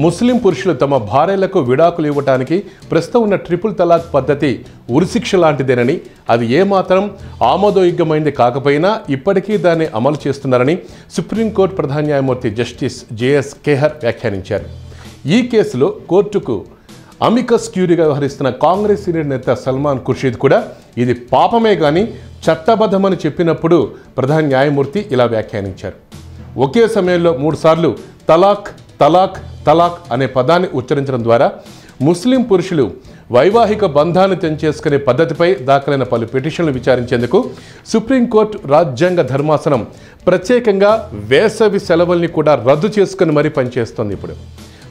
ముస్లిం పురుషులు తమ భార్యలకు విడాకులు ఇవ్వడానికి ప్రస్తుతం ఉన్న ట్రిపుల్ తలాక్ పద్ధతి ఉరిశిక్ష లాంటిదేనని, అది ఏమాత్రం ఆమోదయోగ్యమైంది కాకపోయినా ఇప్పటికీ దాన్ని అమలు చేస్తున్నారని సుప్రీంకోర్టు ప్రధాన న్యాయమూర్తి జస్టిస్ జేఎస్ ఖేహర్ వ్యాఖ్యానించారు. ఈ కేసులో కోర్టుకు అమికస్ క్యూరీగా వ్యవహరిస్తున్న కాంగ్రెస్ సీనియర్ నేత సల్మాన్ ఖుర్షీద్ కూడా ఇది పాపమే కానీ చట్టబద్ధమని చెప్పినప్పుడు ప్రధాన న్యాయమూర్తి ఇలా వ్యాఖ్యానించారు. ఒకే సమయంలో 3 సార్లు తలాక్ తలాక్ తలాక్ అనే పదాన్ని ఉచ్చరించడం ద్వారా ముస్లిం పురుషులు వైవాహిక బంధాన్ని తెంచేసుకునే పద్ధతిపై దాఖలైన పలు పిటిషన్లు విచారించేందుకు సుప్రీంకోర్టు రాజ్యాంగ ధర్మాసనం ప్రత్యేకంగా వేసవి సెలవుల్ని కూడా రద్దు చేసుకుని మరీ పనిచేస్తోంది. ఇప్పుడు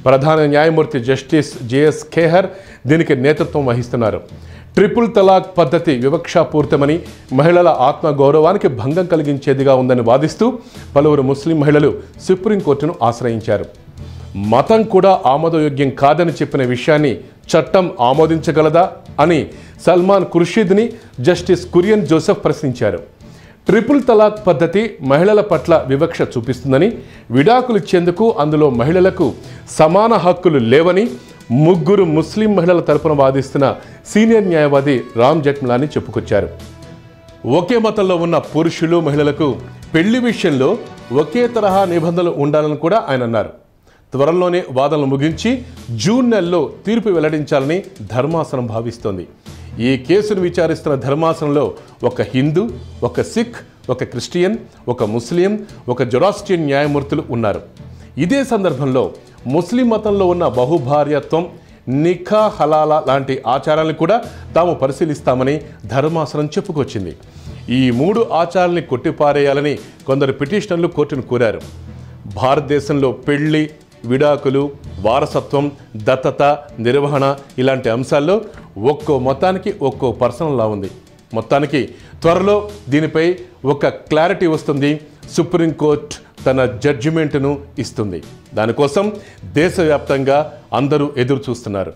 ప్రధాన న్యాయమూర్తి జస్టిస్ జేఎస్ ఖేహర్ దీనికి నేతృత్వం వహిస్తున్నారు. ట్రిపుల్ తలాక్ పద్ధతి వివక్షాపూరితమని, మహిళల ఆత్మగౌరవానికి భంగం కలిగించేదిగా ఉందని వాదిస్తూ పలువురు ముస్లిం మహిళలు సుప్రీంకోర్టును ఆశ్రయించారు. మతం కూడా ఆమోదయోగ్యం కాదని చెప్పిన విషయాన్ని చట్టం ఆమోదించగలదా అని సల్మాన్ ఖుర్షీద్ని జస్టిస్ కురియన్ జోసెఫ్ ప్రశ్నించారు. ట్రిపుల్ తలాక్ పద్ధతి మహిళల పట్ల వివక్ష చూపిస్తుందని, విడాకులు ఇచ్చేందుకు అందులో మహిళలకు సమాన హక్కులు లేవని 3 ముస్లిం మహిళల తరపున వాదిస్తున్న సీనియర్ న్యాయవాది రామ్ జెఠ్మలానీ చెప్పుకొచ్చారు. ఒకే మతంలో ఉన్న పురుషులు మహిళలకు పెళ్లి విషయంలో ఒకే తరహా నిబంధనలు ఉండాలని కూడా ఆయన అన్నారు. త్వరలోనే వాదనలు ముగించి జూన్ నెలలో తీర్పు వెల్లడించాలని ధర్మాసనం భావిస్తోంది. ఈ కేసును విచారిస్తున్న ధర్మాసనంలో ఒక హిందూ, ఒక సిక్, ఒక క్రిస్టియన్, ఒక ముస్లిం, ఒక జొరాస్ట్రియన్ న్యాయమూర్తులు ఉన్నారు. ఇదే సందర్భంలో ముస్లిం మతంలో ఉన్న బహుభార్యత్వం, నిఖా హలాలా లాంటి ఆచారాలను కూడా తాము పరిశీలిస్తామని ధర్మాసనం చెప్పుకొచ్చింది. ఈ 3 ఆచారాల్ని కొట్టిపారేయాలని కొందరు పిటిషనర్లు కోర్టును కోరారు. భారతదేశంలో పెళ్లి, విడాకులు, వారసత్వం, దత్తత, నిర్వహణ ఇలాంటి అంశాల్లో ఒక్కో మతానికి ఒక్కో పర్సనల్ లా ఉంది. మొత్తానికి త్వరలో దీనిపై ఒక క్లారిటీ వస్తుంది. సుప్రీంకోర్టు తన జడ్జిమెంట్ను ఇస్తుంది. దానికోసం దేశవ్యాప్తంగా అందరూ ఎదురు చూస్తున్నారు.